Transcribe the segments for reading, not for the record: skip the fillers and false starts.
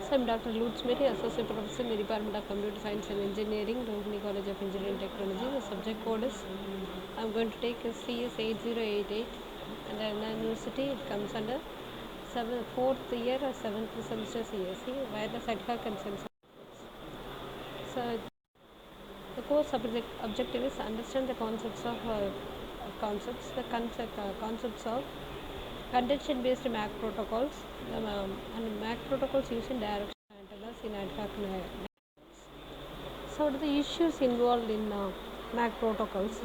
So I'm Dr. Lutz Mary, Associate Professor in the Department of Computer Science and Engineering, Rohini College of Engineering and Technology. The subject code is I'm going to take CS 8088 and then university it comes under 4th year or 7th semester CSE, wireless ad hoc and sensor. So the course objective is to understand the concepts of concepts of contention-based MAC protocols and MAC protocols used in directional antennas in ad hoc networks. So, what are the issues involved in MAC protocols?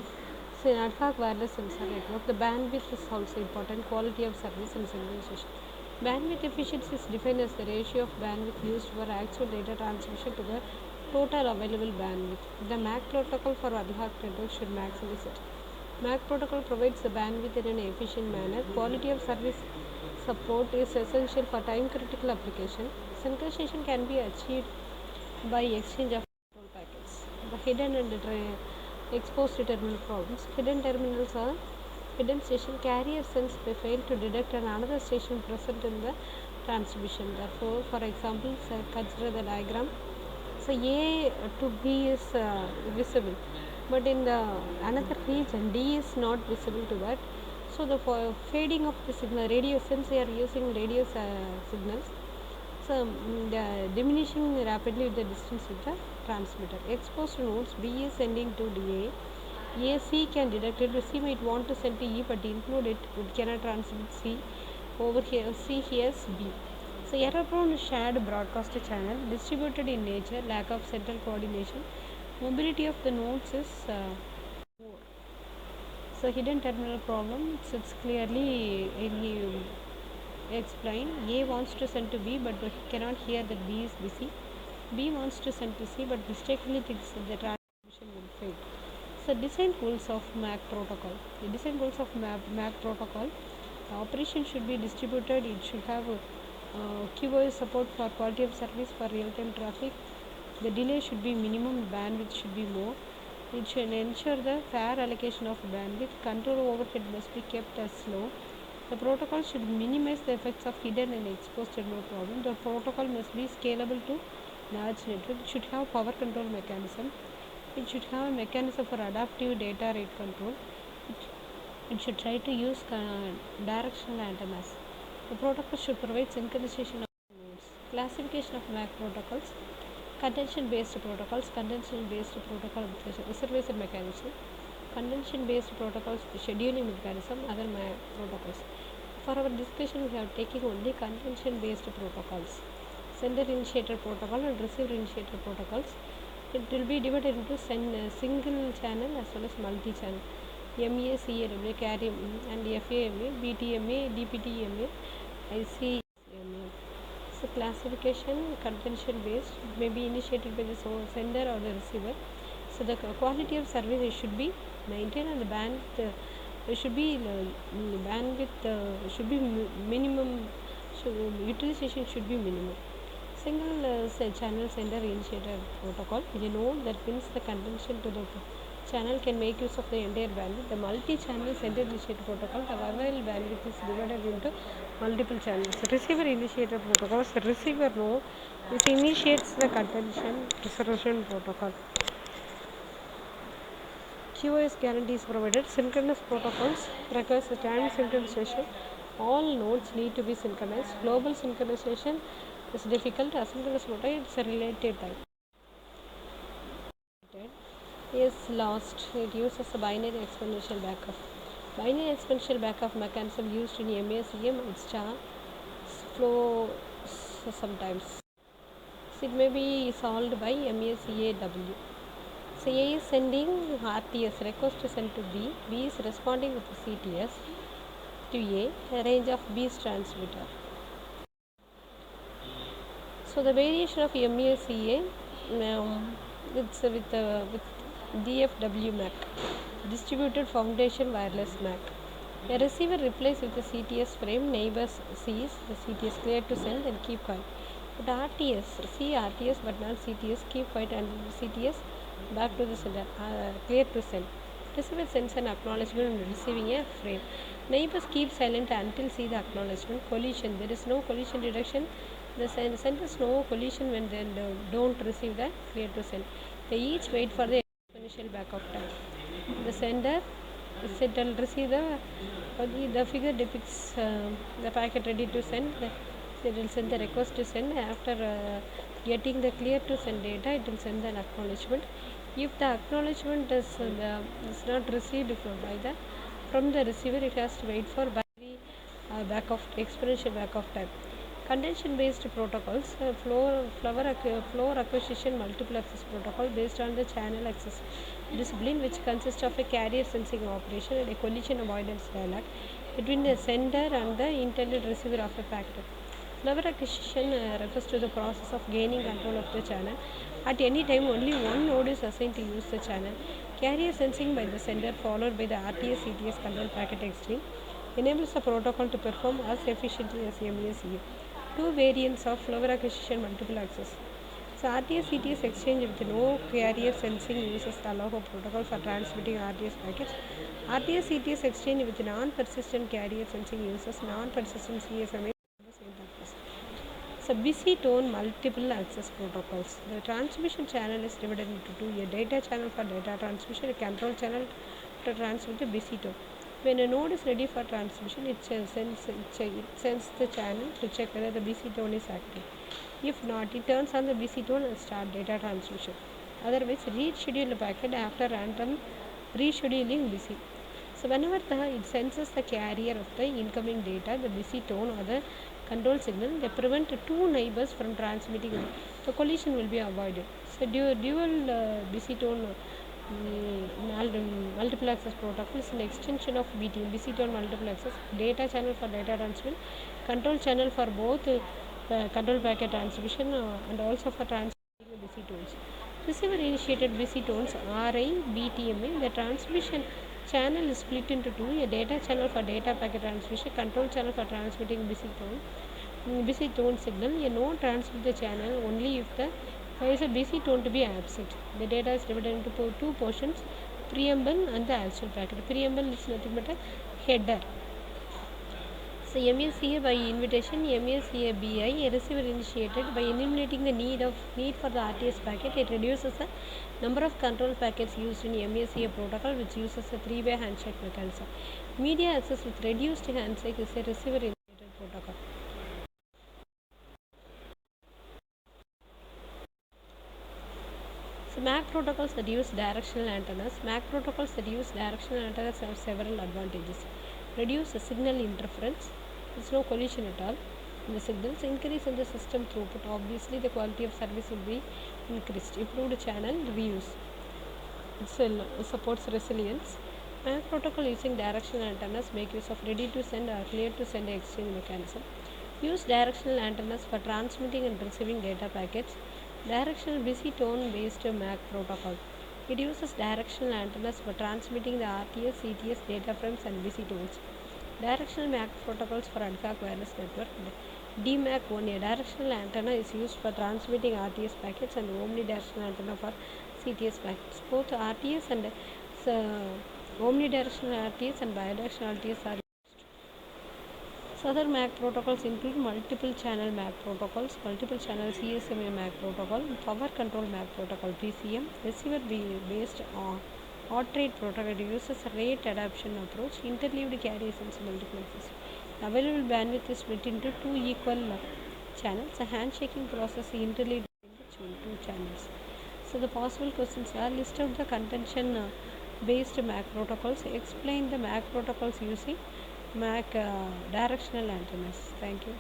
So, in ad hoc wireless sensor network, the bandwidth is also important, quality of service and synchronization. Bandwidth efficiency is defined as the ratio of bandwidth used for actual data transmission to the total available bandwidth. The MAC protocol for ad hoc network should maximize it. MAC protocol provides the bandwidth in an efficient manner. Quality of service support is essential for time critical application. Synchronization can be achieved by exchange of control packets. The hidden and exposed terminal problems. Hidden terminals are hidden station carrier sense may fail to detect another station present in the transmission. Therefore, for example, consider the diagram. So A to B is visible, but in the another region D is not visible to that. So the fading of the signal, radio, since we are using radio signals, so the diminishing rapidly with the distance with the transmitter. Exposed nodes B is sending to DA. AC can detect it. C might want to send to E, but include it cannot transmit C. Over here, C hears B. So error-prone shared broadcast channel, distributed in nature, lack of central coordination, mobility of the nodes is poor. So hidden terminal problem sits clearly in explain. A wants to send to B, but he cannot hear that B is busy. B wants to send to C, but mistakenly thinks that the transmission will fail. So design rules of MAC protocol. The design rules of MAC protocol. The operation should be distributed. It should have QoS support for quality of service for real-time traffic. The delay should be minimum. Bandwidth should be more. It should ensure the fair allocation of bandwidth. Control overhead must be kept as low. The protocol should minimize the effects of hidden and exposed terminal problem. The protocol must be scalable to large network. It should have power control mechanism. It should have a mechanism for adaptive data rate control. It should try to use directional antennas. The protocol should provide synchronization of nodes. Classification of MAC protocols. Contention-based protocols. Contention-based protocol reservation mechanism. Contention-based protocols, scheduling mechanism, other protocols. For our discussion, we are taking only contention-based protocols. Sender initiator protocol and receiver initiator protocols. It will be divided into single channel as well as multi-channel. MA, CAW, carry and FAMA, BTMA, DPTMA, ICMA. So classification contention-based may be initiated by the sender or the receiver. So the quality of service should be maintained and the bandwidth should be should be minimum. Utilization should be minimum. Single channel sender initiator protocol. The node that pins the contention to the channel can make use of the entire bandwidth. The multi-channel sender initiator protocol, the available bandwidth is divided into multiple channels. Receiver initiator protocol, the receiver node which initiates the contention resolution protocol. QoS guarantees provided. Synchronous protocols requires a time synchronization. All nodes need to be synchronized. Global synchronization is difficult. Asynchronous protocol is a relative type. Is lost. It uses a binary exponential backup. Binary exponential backup mechanism used in MACM and star flow sometimes. So it may be solved by MACAW. So A is sending RTS request to send to B. B is responding with the CTS to A range of B's transmitter. So the variation of MACA it's with DFW MAC, distributed foundation wireless MAC. A receiver replies with the CTS frame. Neighbors sees the CTS clear to send and keep quiet. But RTS see RTS but not CTS, keep quiet and CTS back to the sender, clear to send. Receiver sends an acknowledgement and receiving a frame. Neighbors keep silent until see the acknowledgement. Collision. There is no collision detection The senders know collision when they don't receive the clear to send. They each wait for the exponential back of time. The sender will receive the figure depicts the packet ready to send. It will send the request to send. After getting the clear to send data, it will send an acknowledgement. If the acknowledgement is not received from the receiver, it has to wait for back of exponential back of time. Contention based protocols, flow acquisition multiple access protocol based on the channel access discipline, which consists of a carrier sensing operation and a collision avoidance dialogue between the sender and the intended receiver of a packet. Flow acquisition refers to the process of gaining control of the channel. At any time, only one node is assigned to use the channel. Carrier sensing by the sender, followed by the RTS CTS control packet exchange, enables the protocol to perform as efficiently as MESCA. Two variants of flow acquisition multiple access. So RTS CTS exchange with no carrier sensing uses the Aloha protocol for transmitting RTS packets. RTS CTS exchange with non-persistent carrier sensing uses non-persistent CSMA for the same purpose. So busy tone multiple access protocols. The transmission channel is divided into two: a data channel for data transmission, a control channel to transmit the busy tone. When a node is ready for transmission, it sends the channel to check whether the busy tone is active. If not, it turns on the busy tone and start data transmission. Otherwise, reschedule the packet after random rescheduling busy. So whenever it senses the carrier of the incoming data, the busy tone or the control signal, they prevent two neighbors from transmitting. The collision will be avoided. So dual busy tone multiple access protocol is an extension of BT, busy tone multiple access, data channel for data transmission, control channel for both control packet transmission and also for transmitting the busy tones. Receiver initiated busy tones RI-BTMA. The transmission channel is split into two: a data channel for data packet transmission, control channel for transmitting busy tone signal. A node transmits the channel only if there is a busy tone to be absent. The data is divided into two portions: preamble and the actual packet. Preamble is nothing but a header. So MESCA by invitation, MESCA BI, a receiver initiated by eliminating the need for the RTS packet. It reduces the number of control packets used in MESCA protocol, which uses a three-way handshake mechanism. Media access with reduced handshake is a receiver initiated protocol. So MAC protocols that use directional antennas. MAC protocols that use directional antennas have several advantages. Reduce the signal interference. There is no collision at all in the signals. Increase in the system throughput. Obviously, the quality of service will be increased. Improved channel reuse. It supports resilience. MAC protocol using directional antennas make use of ready to send or clear to send exchange mechanism. Use directional antennas for transmitting and receiving data packets. Directional busy tone based MAC protocol. It uses directional antennas for transmitting the RTS, CTS data frames and busy tones. Directional MAC protocols for ad hoc wireless network. DMAC1, a directional antenna is used for transmitting RTS packets, and omnidirectional antenna for CTS packets. Both RTS and omnidirectional RTS and bidirectional RTS are used. So other MAC protocols include multiple channel MAC protocols, multiple channel CSMA MAC protocol, power control MAC protocol PCM, receiver based on odd rate protocol. It uses a rate adaptation approach, interleaved carrier sensor multiplexes. The available bandwidth is split into two equal channels. A handshaking process interleaved between two channels. So the possible questions are: list out the contention based MAC protocols, explain the MAC protocols using MAC directional antennas. Thank you.